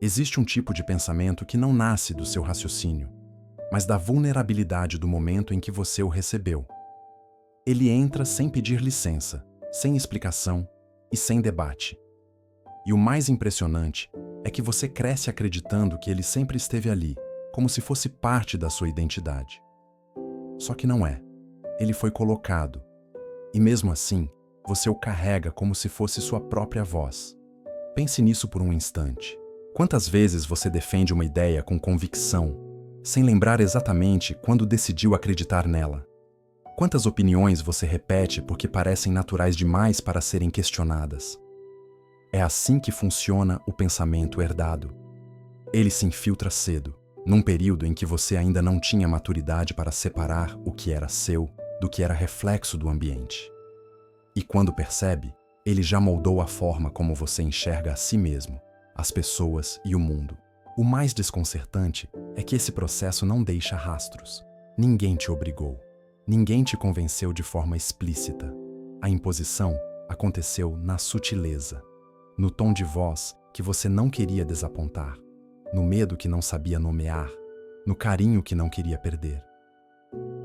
Existe um tipo de pensamento que não nasce do seu raciocínio, mas da vulnerabilidade do momento em que você o recebeu. Ele entra sem pedir licença, sem explicação e sem debate. E o mais impressionante é que você cresce acreditando que ele sempre esteve ali, como se fosse parte da sua identidade. Só que não é. Ele foi colocado. E mesmo assim, você o carrega como se fosse sua própria voz. Pense nisso por um instante. Quantas vezes você defende uma ideia com convicção, sem lembrar exatamente quando decidiu acreditar nela? Quantas opiniões você repete porque parecem naturais demais para serem questionadas? É assim que funciona o pensamento herdado. Ele se infiltra cedo, num período em que você ainda não tinha maturidade para separar o que era seu do que era reflexo do ambiente. E quando percebe, ele já moldou a forma como você enxerga a si mesmo, as pessoas e o mundo. O mais desconcertante é que esse processo não deixa rastros. Ninguém te obrigou. Ninguém te convenceu de forma explícita. A imposição aconteceu na sutileza, no tom de voz que você não queria desapontar, no medo que não sabia nomear, no carinho que não queria perder.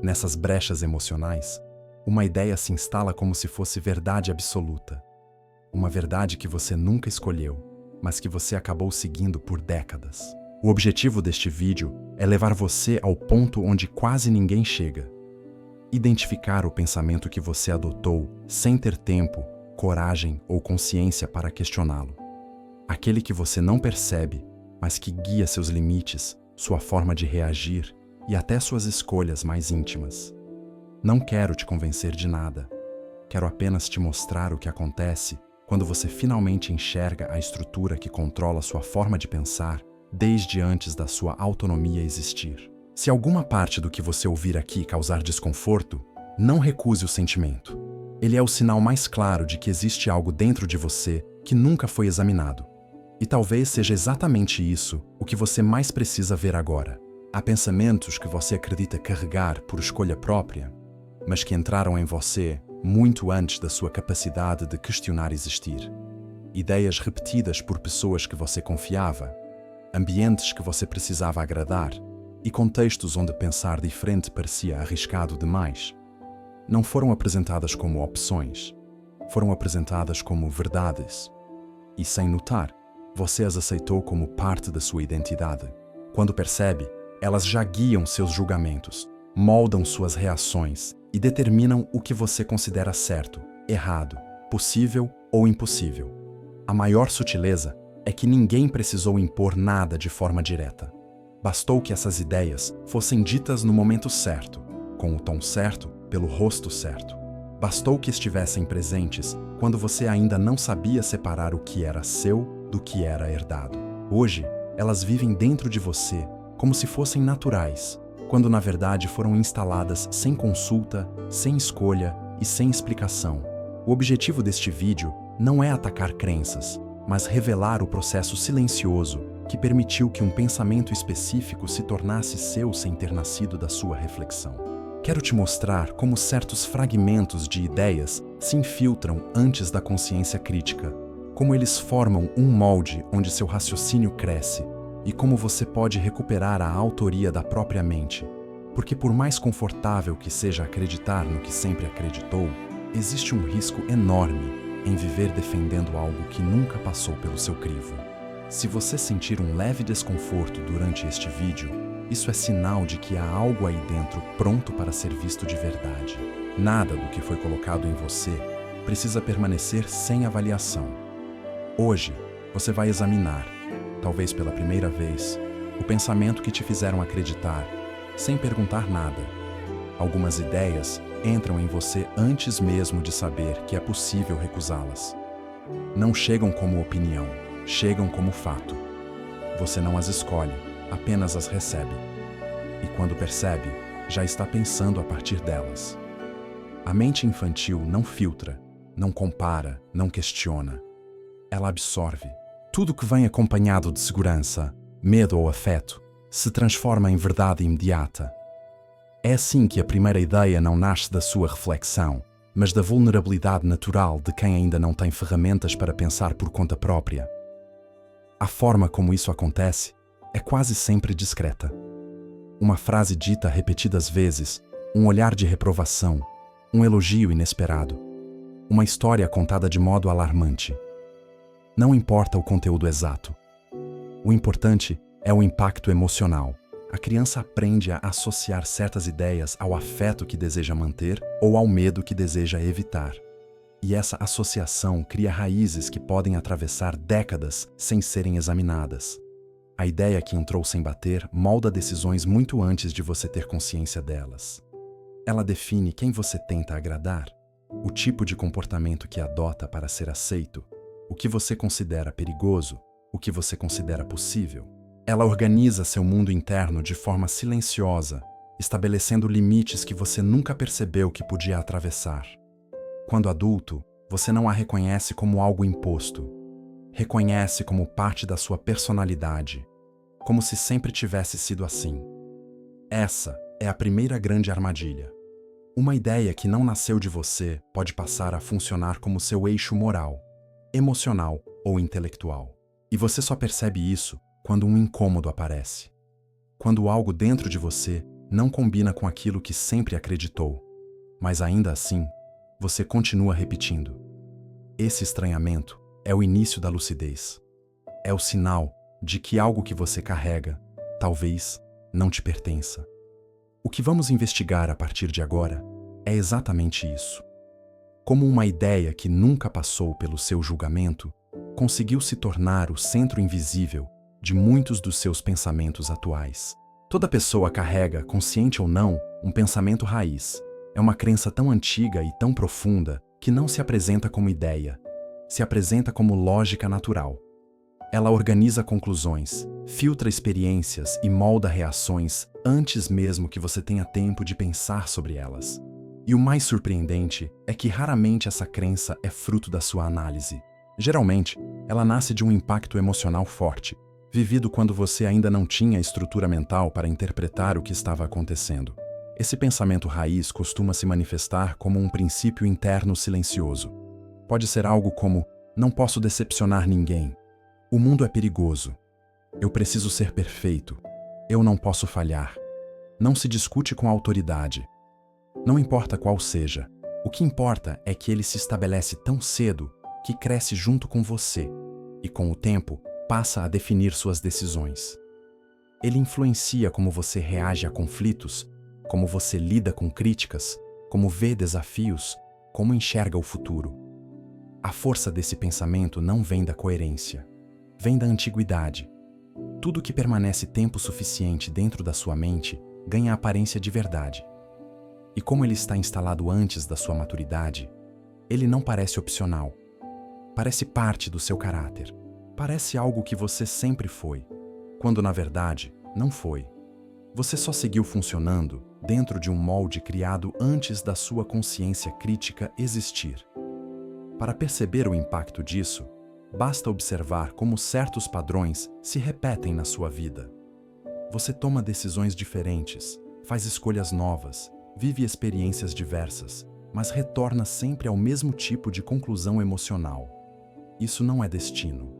Nessas brechas emocionais, uma ideia se instala como se fosse verdade absoluta. Uma verdade que você nunca escolheu, mas que você acabou seguindo por décadas. O objetivo deste vídeo é levar você ao ponto onde quase ninguém chega. Identificar o pensamento que você adotou sem ter tempo, coragem ou consciência para questioná-lo. Aquele que você não percebe, mas que guia seus limites, sua forma de reagir e até suas escolhas mais íntimas. Não quero te convencer de nada. Quero apenas te mostrar o que acontece quando você finalmente enxerga a estrutura que controla sua forma de pensar desde antes da sua autonomia existir. Se alguma parte do que você ouvir aqui causar desconforto, não recuse o sentimento. Ele é o sinal mais claro de que existe algo dentro de você que nunca foi examinado. E talvez seja exatamente isso o que você mais precisa ver agora. Há pensamentos que você acredita carregar por escolha própria, mas que entraram em você muito antes da sua capacidade de questionar existir. Ideias repetidas por pessoas que você confiava, ambientes que você precisava agradar e contextos onde pensar diferente parecia arriscado demais. Não foram apresentadas como opções, foram apresentadas como verdades. E sem notar, você as aceitou como parte da sua identidade. Quando percebe, elas já guiam seus julgamentos, moldam suas reações e determinam o que você considera certo, errado, possível ou impossível. A maior sutileza é que ninguém precisou impor nada de forma direta. Bastou que essas ideias fossem ditas no momento certo, com o tom certo, pelo rosto certo. Bastou que estivessem presentes quando você ainda não sabia separar o que era seu do que era herdado. Hoje, elas vivem dentro de você como se fossem naturais, quando na verdade foram instaladas sem consulta, sem escolha e sem explicação. O objetivo deste vídeo não é atacar crenças, mas revelar o processo silencioso que permitiu que um pensamento específico se tornasse seu sem ter nascido da sua reflexão. Quero te mostrar como certos fragmentos de ideias se infiltram antes da consciência crítica, como eles formam um molde onde seu raciocínio cresce e como você pode recuperar a autoria da própria mente. Porque por mais confortável que seja acreditar no que sempre acreditou, existe um risco enorme em viver defendendo algo que nunca passou pelo seu crivo. Se você sentir um leve desconforto durante este vídeo, isso é sinal de que há algo aí dentro pronto para ser visto de verdade. Nada do que foi colocado em você precisa permanecer sem avaliação. Hoje, você vai examinar, talvez pela primeira vez, o pensamento que te fizeram acreditar, sem perguntar nada. Algumas ideias entram em você antes mesmo de saber que é possível recusá-las. Não chegam como opinião, chegam como fato. Você não as escolhe, apenas as recebe. E quando percebe, já está pensando a partir delas. A mente infantil não filtra, não compara, não questiona. Ela absorve. Tudo que vem acompanhado de segurança, medo ou afeto se transforma em verdade imediata. É assim que a primeira ideia não nasce da sua reflexão, mas da vulnerabilidade natural de quem ainda não tem ferramentas para pensar por conta própria. A forma como isso acontece é quase sempre discreta. Uma frase dita repetidas vezes, um olhar de reprovação, um elogio inesperado, uma história contada de modo alarmante. Não importa o conteúdo exato. O importante é o impacto emocional. A criança aprende a associar certas ideias ao afeto que deseja manter ou ao medo que deseja evitar. E essa associação cria raízes que podem atravessar décadas sem serem examinadas. A ideia que entrou sem bater molda decisões muito antes de você ter consciência delas. Ela define quem você tenta agradar, o tipo de comportamento que adota para ser aceito, o que você considera perigoso, o que você considera possível. Ela organiza seu mundo interno de forma silenciosa, estabelecendo limites que você nunca percebeu que podia atravessar. Quando adulto, você não a reconhece como algo imposto. Reconhece como parte da sua personalidade, como se sempre tivesse sido assim. Essa é a primeira grande armadilha. Uma ideia que não nasceu de você pode passar a funcionar como seu eixo moral, emocional ou intelectual. E você só percebe isso quando um incômodo aparece. Quando algo dentro de você não combina com aquilo que sempre acreditou, mas ainda assim, você continua repetindo. Esse estranhamento é o início da lucidez. É o sinal de que algo que você carrega, talvez, não te pertença. O que vamos investigar a partir de agora é exatamente isso. Como uma ideia que nunca passou pelo seu julgamento, conseguiu se tornar o centro invisível de muitos dos seus pensamentos atuais. Toda pessoa carrega, consciente ou não, um pensamento raiz. É uma crença tão antiga e tão profunda que não se apresenta como ideia, se apresenta como lógica natural. Ela organiza conclusões, filtra experiências e molda reações antes mesmo que você tenha tempo de pensar sobre elas. E o mais surpreendente é que raramente essa crença é fruto da sua análise. Geralmente, ela nasce de um impacto emocional forte, vivido quando você ainda não tinha estrutura mental para interpretar o que estava acontecendo. Esse pensamento raiz costuma se manifestar como um princípio interno silencioso. Pode ser algo como: não posso decepcionar ninguém. O mundo é perigoso. Eu preciso ser perfeito. Eu não posso falhar. Não se discute com a autoridade. Não importa qual seja. O que importa é que ele se estabelece tão cedo que cresce junto com você e, com o tempo, passa a definir suas decisões. Ele influencia como você reage a conflitos, como você lida com críticas, como vê desafios, como enxerga o futuro. A força desse pensamento não vem da coerência, vem da antiguidade. Tudo que permanece tempo suficiente dentro da sua mente ganha aparência de verdade. E como ele está instalado antes da sua maturidade, ele não parece opcional. Parece parte do seu caráter. Parece algo que você sempre foi, quando na verdade não foi. Você só seguiu funcionando dentro de um molde criado antes da sua consciência crítica existir. Para perceber o impacto disso, basta observar como certos padrões se repetem na sua vida. Você toma decisões diferentes, faz escolhas novas, vive experiências diversas, mas retorna sempre ao mesmo tipo de conclusão emocional. Isso não é destino.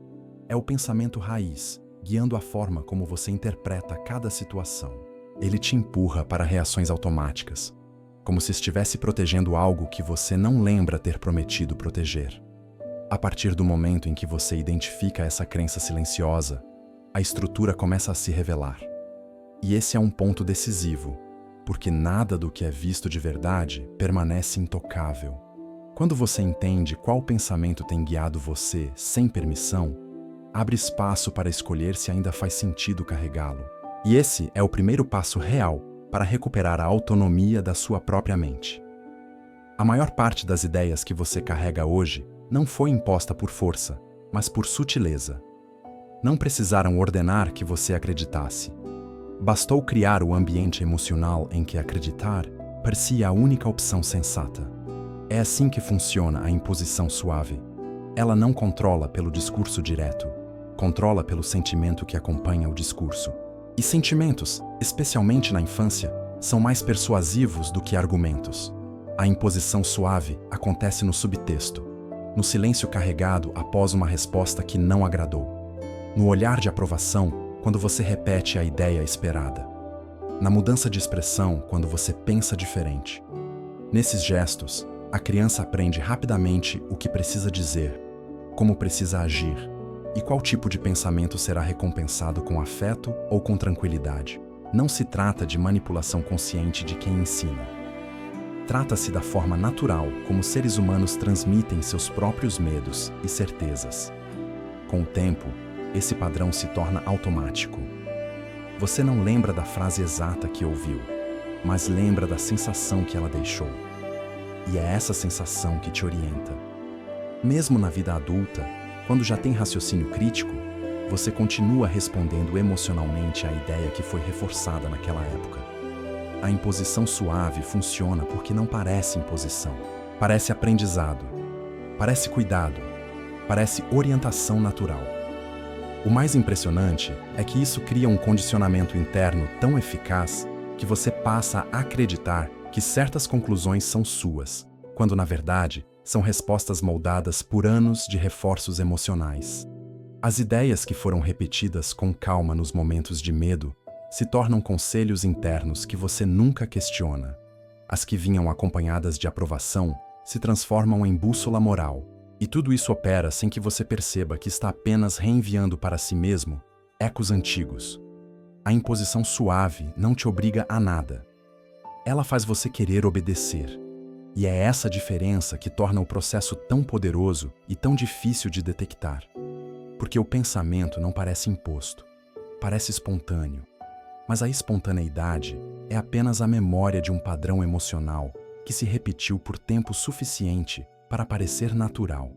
É o pensamento raiz, guiando a forma como você interpreta cada situação. Ele te empurra para reações automáticas, como se estivesse protegendo algo que você não lembra ter prometido proteger. A partir do momento em que você identifica essa crença silenciosa, a estrutura começa a se revelar. E esse é um ponto decisivo, porque nada do que é visto de verdade permanece intocável. Quando você entende qual pensamento tem guiado você sem permissão, abre espaço para escolher se ainda faz sentido carregá-lo. E esse é o primeiro passo real para recuperar a autonomia da sua própria mente. A maior parte das ideias que você carrega hoje não foi imposta por força, mas por sutileza. Não precisaram ordenar que você acreditasse. Bastou criar o ambiente emocional em que acreditar parecia a única opção sensata. É assim que funciona a imposição suave. Ela não controla pelo discurso direto, controla pelo sentimento que acompanha o discurso. E sentimentos, especialmente na infância, são mais persuasivos do que argumentos. A imposição suave acontece no subtexto, no silêncio carregado após uma resposta que não agradou. no olhar de aprovação quando você repete a ideia esperada, na mudança de expressão quando você pensa diferente. Nesses gestos, a criança aprende rapidamente o que precisa dizer, como precisa agir e qual tipo de pensamento será recompensado com afeto ou com tranquilidade. Não se trata de manipulação consciente de quem ensina. Trata-se da forma natural como seres humanos transmitem seus próprios medos e certezas. Com o tempo, esse padrão se torna automático. Você não lembra da frase exata que ouviu, mas lembra da sensação que ela deixou. E é essa sensação que te orienta. Mesmo na vida adulta, quando já tem raciocínio crítico, você continua respondendo emocionalmente à ideia que foi reforçada naquela época. A imposição suave funciona porque não parece imposição. Parece aprendizado, parece cuidado, parece orientação natural. O mais impressionante é que isso cria um condicionamento interno tão eficaz que você passa a acreditar que certas conclusões são suas, quando na verdade são respostas moldadas por anos de reforços emocionais. As ideias que foram repetidas com calma nos momentos de medo se tornam conselhos internos que você nunca questiona. As que vinham acompanhadas de aprovação se transformam em bússola moral. E tudo isso opera sem que você perceba que está apenas reenviando para si mesmo ecos antigos. A imposição suave não te obriga a nada. Ela faz você querer obedecer. E é essa diferença que torna o processo tão poderoso e tão difícil de detectar. Porque o pensamento não parece imposto, parece espontâneo. Mas a espontaneidade é apenas a memória de um padrão emocional que se repetiu por tempo suficiente para parecer natural.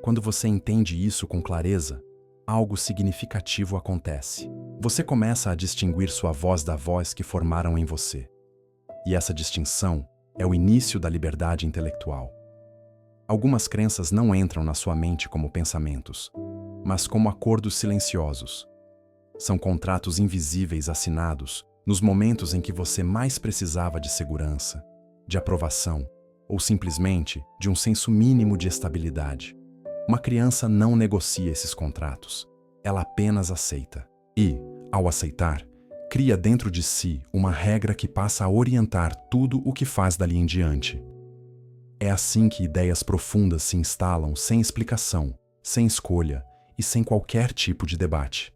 Quando você entende isso com clareza, algo significativo acontece. Você começa a distinguir sua voz da voz que formaram em você. E essa distinção é o início da liberdade intelectual. Algumas crenças não entram na sua mente como pensamentos, mas como acordos silenciosos. São contratos invisíveis assinados nos momentos em que você mais precisava de segurança, de aprovação, ou simplesmente de um senso mínimo de estabilidade. Uma criança não negocia esses contratos, ela apenas aceita. E, ao aceitar, cria dentro de si uma regra que passa a orientar tudo o que faz dali em diante. É assim que ideias profundas se instalam sem explicação, sem escolha e sem qualquer tipo de debate.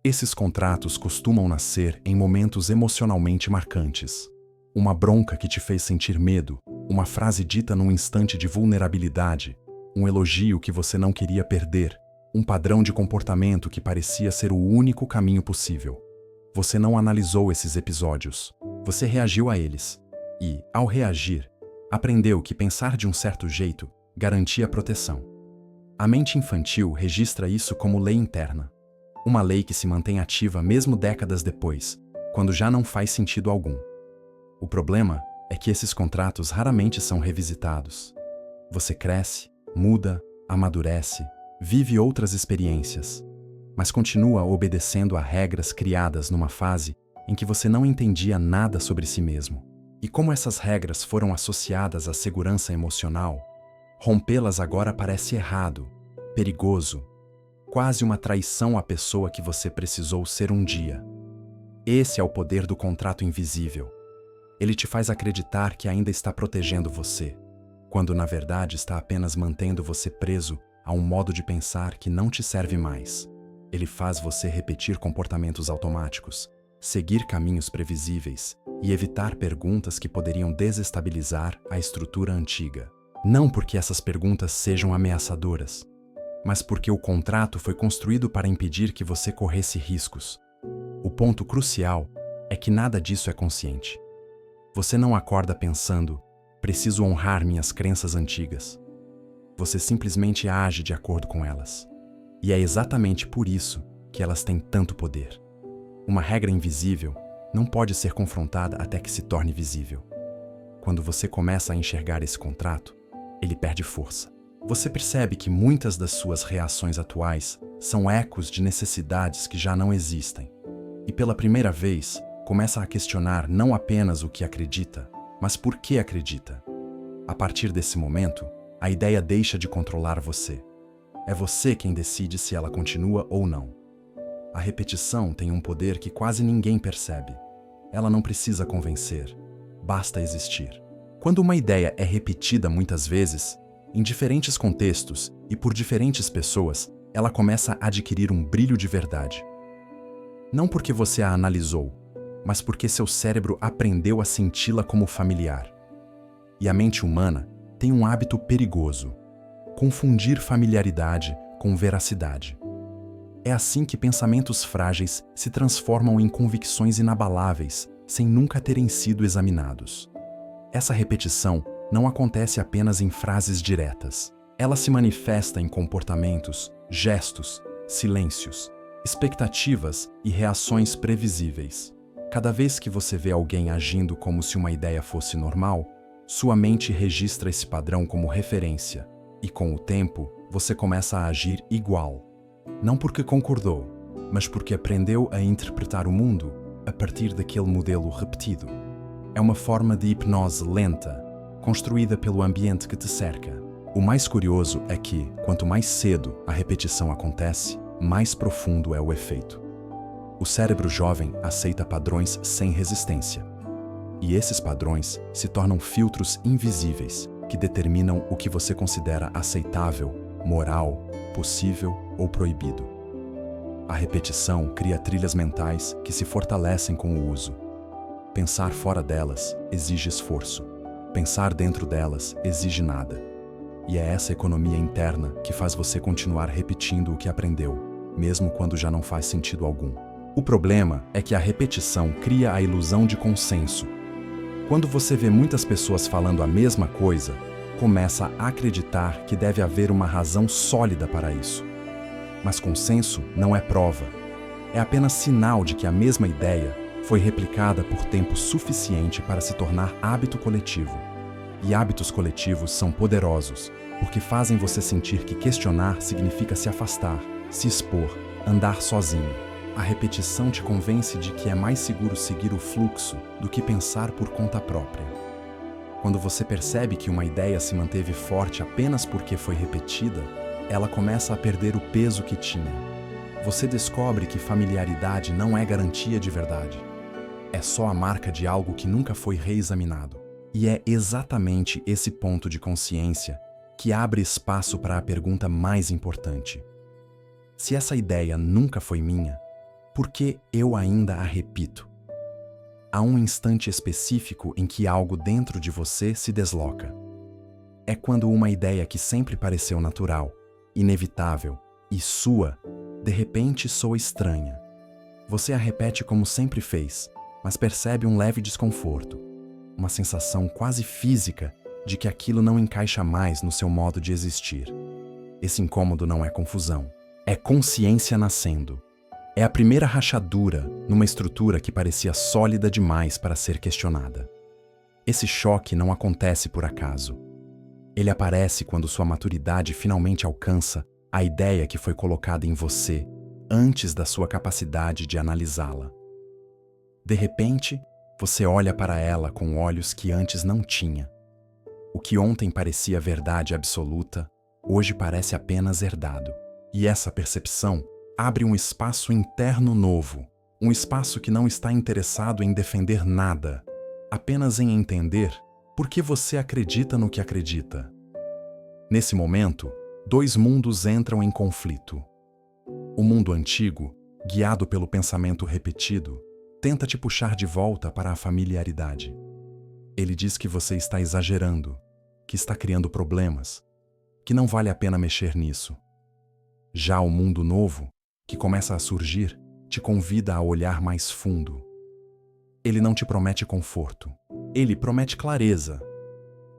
Esses contratos costumam nascer em momentos emocionalmente marcantes. Uma bronca que te fez sentir medo, uma frase dita num instante de vulnerabilidade, um elogio que você não queria perder, um padrão de comportamento que parecia ser o único caminho possível. Você não analisou esses episódios, você reagiu a eles. E, ao reagir, aprendeu que pensar de um certo jeito garantia proteção. A mente infantil registra isso como lei interna. Uma lei que se mantém ativa mesmo décadas depois, quando já não faz sentido algum. O problema é que esses contratos raramente são revisitados. Você cresce, muda, amadurece, vive outras experiências, mas continua obedecendo a regras criadas numa fase em que você não entendia nada sobre si mesmo. E como essas regras foram associadas à segurança emocional, rompê-las agora parece errado, perigoso, quase uma traição à pessoa que você precisou ser um dia. Esse é o poder do contrato invisível. Ele te faz acreditar que ainda está protegendo você, quando na verdade está apenas mantendo você preso a um modo de pensar que não te serve mais. Ele faz você repetir comportamentos automáticos, seguir caminhos previsíveis e evitar perguntas que poderiam desestabilizar a estrutura antiga. Não porque essas perguntas sejam ameaçadoras, mas porque o contrato foi construído para impedir que você corresse riscos. O ponto crucial é que nada disso é consciente. Você não acorda pensando, preciso honrar minhas crenças antigas. Você simplesmente age de acordo com elas. E é exatamente por isso que elas têm tanto poder. Uma regra invisível não pode ser confrontada até que se torne visível. Quando você começa a enxergar esse contrato, ele perde força. Você percebe que muitas das suas reações atuais são ecos de necessidades que já não existem. E pela primeira vez, começa a questionar não apenas o que acredita, mas por que acredita. A partir desse momento, a ideia deixa de controlar você. É você quem decide se ela continua ou não. A repetição tem um poder que quase ninguém percebe. Ela não precisa convencer, basta existir. Quando uma ideia é repetida muitas vezes, em diferentes contextos e por diferentes pessoas, ela começa a adquirir um brilho de verdade. Não porque você a analisou, mas porque seu cérebro aprendeu a senti-la como familiar. E a mente humana tem um hábito perigoso: confundir familiaridade com veracidade. É assim que pensamentos frágeis se transformam em convicções inabaláveis, sem nunca terem sido examinados. Essa repetição não acontece apenas em frases diretas. Ela se manifesta em comportamentos, gestos, silêncios, expectativas e reações previsíveis. Cada vez que você vê alguém agindo como se uma ideia fosse normal, sua mente registra esse padrão como referência, e com o tempo, você começa a agir igual. Não porque concordou, mas porque aprendeu a interpretar o mundo a partir daquele modelo repetido. É uma forma de hipnose lenta, construída pelo ambiente que te cerca. O mais curioso é que, quanto mais cedo a repetição acontece, mais profundo é o efeito. O cérebro jovem aceita padrões sem resistência. E esses padrões se tornam filtros invisíveis que determinam o que você considera aceitável, moral, possível ou proibido. A repetição cria trilhas mentais que se fortalecem com o uso. Pensar fora delas exige esforço. Pensar dentro delas exige nada. E é essa economia interna que faz você continuar repetindo o que aprendeu, mesmo quando já não faz sentido algum. O problema é que a repetição cria a ilusão de consenso. Quando você vê muitas pessoas falando a mesma coisa, começa a acreditar que deve haver uma razão sólida para isso. Mas consenso não é prova. É apenas sinal de que a mesma ideia foi replicada por tempo suficiente para se tornar hábito coletivo. E hábitos coletivos são poderosos, porque fazem você sentir que questionar significa se afastar, se expor, andar sozinho. A repetição te convence de que é mais seguro seguir o fluxo do que pensar por conta própria. Quando você percebe que uma ideia se manteve forte apenas porque foi repetida, ela começa a perder o peso que tinha. Você descobre que familiaridade não é garantia de verdade. É só a marca de algo que nunca foi reexaminado. E é exatamente esse ponto de consciência que abre espaço para a pergunta mais importante. Se essa ideia nunca foi minha, por que eu ainda a repito? Há um instante específico em que algo dentro de você se desloca. É quando uma ideia que sempre pareceu natural, inevitável e sua, de repente soa estranha. Você a repete como sempre fez, mas percebe um leve desconforto, uma sensação quase física de que aquilo não encaixa mais no seu modo de existir. Esse incômodo não é confusão, é consciência nascendo. É a primeira rachadura numa estrutura que parecia sólida demais para ser questionada. Esse choque não acontece por acaso. Ele aparece quando sua maturidade finalmente alcança a ideia que foi colocada em você antes da sua capacidade de analisá-la. De repente, você olha para ela com olhos que antes não tinha. O que ontem parecia verdade absoluta, hoje parece apenas herdado. E essa percepção abre um espaço interno novo, um espaço que não está interessado em defender nada, apenas em entender por que você acredita no que acredita. Nesse momento, dois mundos entram em conflito. O mundo antigo, guiado pelo pensamento repetido, tenta te puxar de volta para a familiaridade. Ele diz que você está exagerando, que está criando problemas, que não vale a pena mexer nisso. Já o mundo novo, que começa a surgir, te convida a olhar mais fundo. Ele não te promete conforto, ele promete clareza.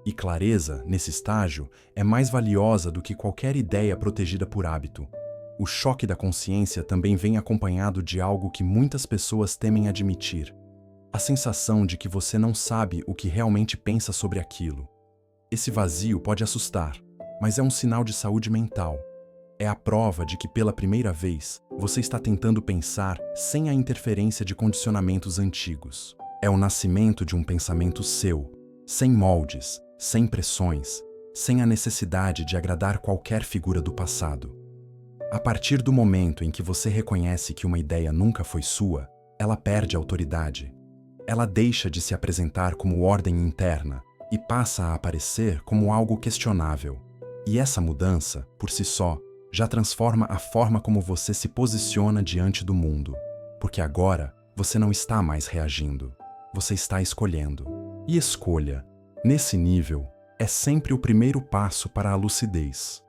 E clareza, nesse estágio, é mais valiosa do que qualquer ideia protegida por hábito. O choque da consciência também vem acompanhado de algo que muitas pessoas temem admitir: a sensação de que você não sabe o que realmente pensa sobre aquilo. Esse vazio pode assustar, mas é um sinal de saúde mental. É a prova de que, pela primeira vez, você está tentando pensar sem a interferência de condicionamentos antigos. É o nascimento de um pensamento seu, sem moldes, sem pressões, sem a necessidade de agradar qualquer figura do passado. A partir do momento em que você reconhece que uma ideia nunca foi sua, ela perde autoridade. Ela deixa de se apresentar como ordem interna e passa a aparecer como algo questionável. E essa mudança, por si só, já transforma a forma como você se posiciona diante do mundo, porque agora você não está mais reagindo, você está escolhendo. E escolha, nesse nível, é sempre o primeiro passo para a lucidez.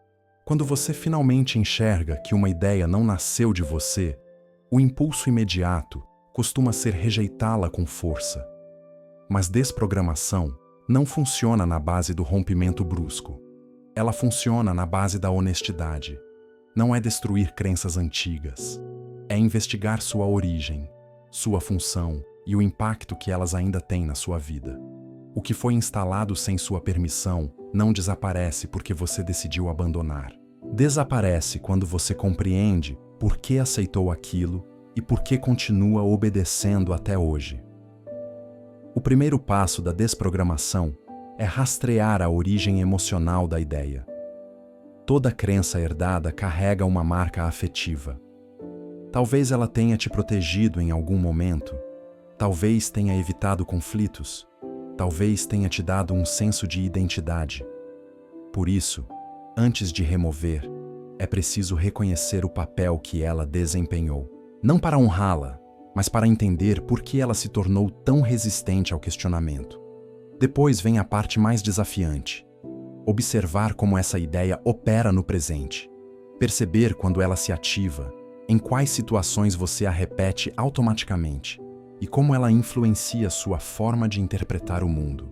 Quando você finalmente enxerga que uma ideia não nasceu de você, o impulso imediato costuma ser rejeitá-la com força. Mas desprogramação não funciona na base do rompimento brusco. Ela funciona na base da honestidade. Não é destruir crenças antigas. É investigar sua origem, sua função e o impacto que elas ainda têm na sua vida. O que foi instalado sem sua permissão não desaparece porque você decidiu abandonar. Desaparece quando você compreende por que aceitou aquilo e por que continua obedecendo até hoje. O primeiro passo da desprogramação é rastrear a origem emocional da ideia. Toda crença herdada carrega uma marca afetiva. Talvez ela tenha te protegido em algum momento, talvez tenha evitado conflitos, talvez tenha te dado um senso de identidade. Por isso, antes de remover, é preciso reconhecer o papel que ela desempenhou. Não para honrá-la, mas para entender por que ela se tornou tão resistente ao questionamento. Depois vem a parte mais desafiante: observar como essa ideia opera no presente. Perceber quando ela se ativa, em quais situações você a repete automaticamente e como ela influencia sua forma de interpretar o mundo.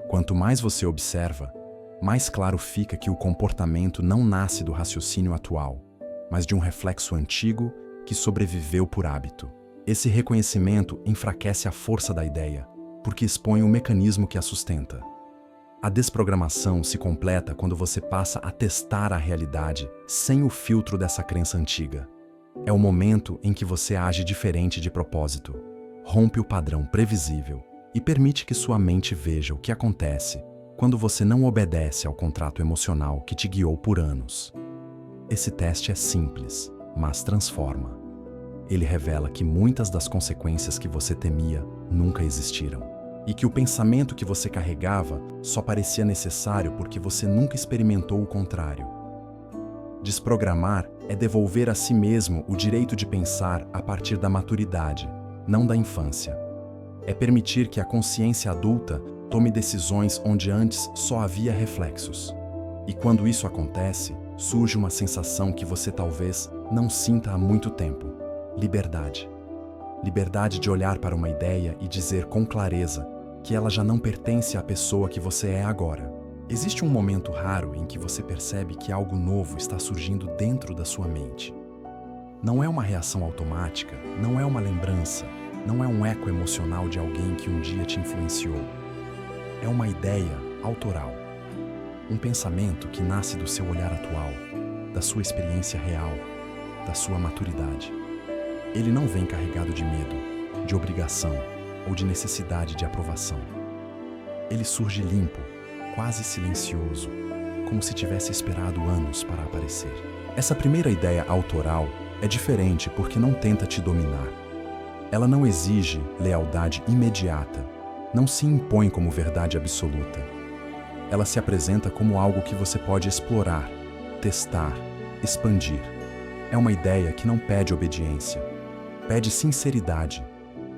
Quanto mais você observa, mais claro fica que o comportamento não nasce do raciocínio atual, mas de um reflexo antigo que sobreviveu por hábito. Esse reconhecimento enfraquece a força da ideia, porque expõe o mecanismo que a sustenta. A desprogramação se completa quando você passa a testar a realidade sem o filtro dessa crença antiga. É o momento em que você age diferente de propósito, rompe o padrão previsível e permite que sua mente veja o que acontece quando você não obedece ao contrato emocional que te guiou por anos. Esse teste é simples, mas transforma. Ele revela que muitas das consequências que você temia nunca existiram, e que o pensamento que você carregava só parecia necessário porque você nunca experimentou o contrário. Desprogramar é devolver a si mesmo o direito de pensar a partir da maturidade, não da infância. É permitir que a consciência adulta tome decisões onde antes só havia reflexos. E quando isso acontece, surge uma sensação que você talvez não sinta há muito tempo: liberdade. Liberdade de olhar para uma ideia e dizer com clareza que ela já não pertence à pessoa que você é agora. Existe um momento raro em que você percebe que algo novo está surgindo dentro da sua mente. Não é uma reação automática, não é uma lembrança, não é um eco emocional de alguém que um dia te influenciou. É uma ideia autoral. Um pensamento que nasce do seu olhar atual, da sua experiência real, da sua maturidade. Ele não vem carregado de medo, de obrigação ou de necessidade de aprovação. Ele surge limpo, quase silencioso, como se tivesse esperado anos para aparecer. Essa primeira ideia autoral é diferente porque não tenta te dominar. Ela não exige lealdade imediata, não se impõe como verdade absoluta. Ela se apresenta como algo que você pode explorar, testar, expandir. É uma ideia que não pede obediência, pede sinceridade.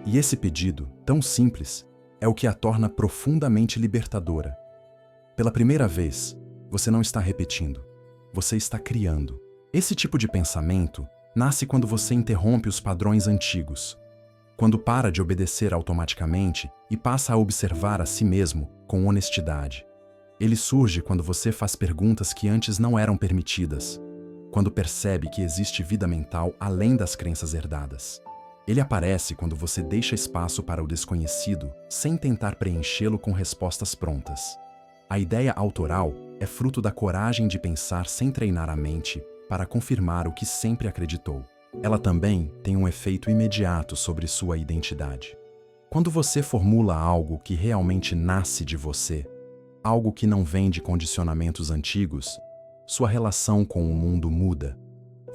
E esse pedido, tão simples, é o que a torna profundamente libertadora. Pela primeira vez, você não está repetindo, você está criando. Esse tipo de pensamento nasce quando você interrompe os padrões antigos, quando para de obedecer automaticamente e passa a observar a si mesmo com honestidade. Ele surge quando você faz perguntas que antes não eram permitidas, quando percebe que existe vida mental além das crenças herdadas. Ele aparece quando você deixa espaço para o desconhecido sem tentar preenchê-lo com respostas prontas. A ideia autoral é fruto da coragem de pensar sem treinar a mente para confirmar o que sempre acreditou. Ela também tem um efeito imediato sobre sua identidade. Quando você formula algo que realmente nasce de você, algo que não vem de condicionamentos antigos, sua relação com o mundo muda.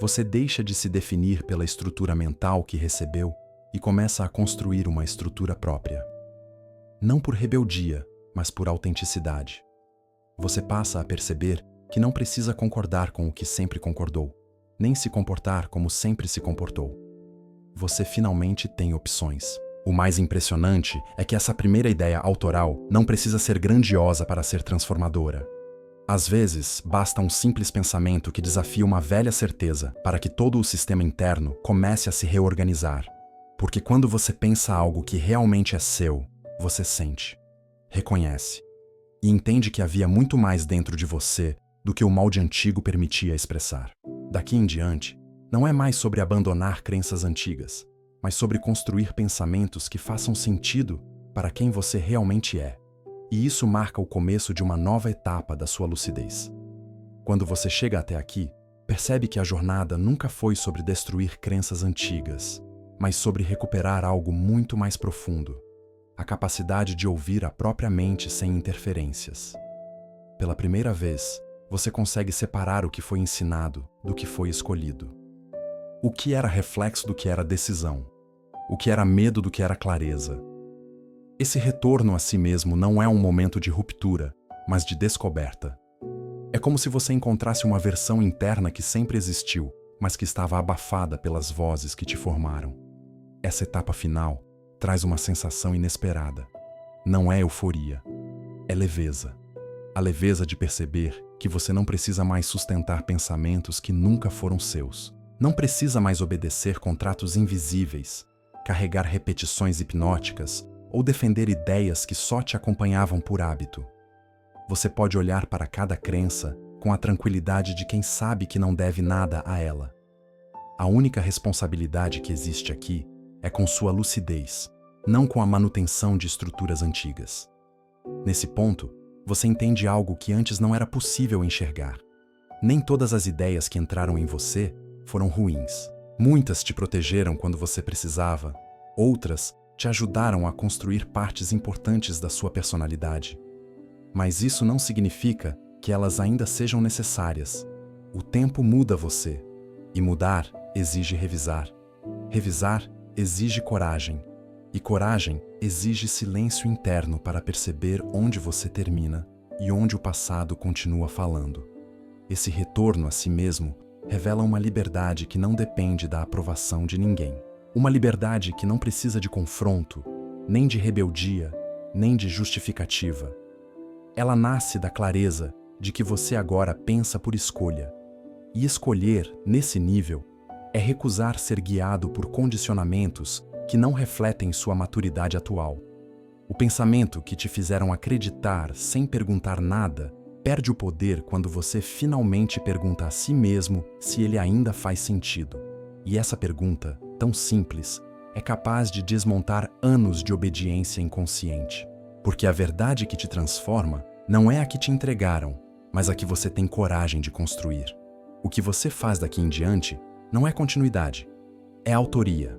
Você deixa de se definir pela estrutura mental que recebeu e começa a construir uma estrutura própria. Não por rebeldia, mas por autenticidade. Você passa a perceber que não precisa concordar com o que sempre concordou, nem se comportar como sempre se comportou. Você finalmente tem opções. O mais impressionante é que essa primeira ideia autoral não precisa ser grandiosa para ser transformadora. Às vezes, basta um simples pensamento que desafia uma velha certeza para que todo o sistema interno comece a se reorganizar. Porque quando você pensa algo que realmente é seu, você sente, reconhece e entende que havia muito mais dentro de você do que o molde antigo permitia expressar. Daqui em diante, não é mais sobre abandonar crenças antigas, mas sobre construir pensamentos que façam sentido para quem você realmente é. E isso marca o começo de uma nova etapa da sua lucidez. Quando você chega até aqui, percebe que a jornada nunca foi sobre destruir crenças antigas, mas sobre recuperar algo muito mais profundo, a capacidade de ouvir a própria mente sem interferências. Pela primeira vez, você consegue separar o que foi ensinado do que foi escolhido. O que era reflexo do que era decisão, o que era medo do que era clareza. Esse retorno a si mesmo não é um momento de ruptura, mas de descoberta. É como se você encontrasse uma versão interna que sempre existiu, mas que estava abafada pelas vozes que te formaram. Essa etapa final traz uma sensação inesperada. Não é euforia, é leveza. A leveza de perceber que você não precisa mais sustentar pensamentos que nunca foram seus. Não precisa mais obedecer contratos invisíveis, carregar repetições hipnóticas ou defender ideias que só te acompanhavam por hábito. Você pode olhar para cada crença com a tranquilidade de quem sabe que não deve nada a ela. A única responsabilidade que existe aqui é com sua lucidez, não com a manutenção de estruturas antigas. Nesse ponto, você entende algo que antes não era possível enxergar. Nem todas as ideias que entraram em você foram ruins. Muitas te protegeram quando você precisava, outras te ajudaram a construir partes importantes da sua personalidade. Mas isso não significa que elas ainda sejam necessárias. O tempo muda você, e mudar exige revisar. Revisar exige coragem, e coragem exige silêncio interno para perceber onde você termina e onde o passado continua falando. Esse retorno a si mesmo revela uma liberdade que não depende da aprovação de ninguém. Uma liberdade que não precisa de confronto, nem de rebeldia, nem de justificativa. Ela nasce da clareza de que você agora pensa por escolha. E escolher, nesse nível, é recusar ser guiado por condicionamentos que não refletem sua maturidade atual. O pensamento que te fizeram acreditar sem perguntar nada perde o poder quando você finalmente pergunta a si mesmo se ele ainda faz sentido. E essa pergunta, tão simples, é capaz de desmontar anos de obediência inconsciente. Porque a verdade que te transforma não é a que te entregaram, mas a que você tem coragem de construir. O que você faz daqui em diante não é continuidade, é autoria.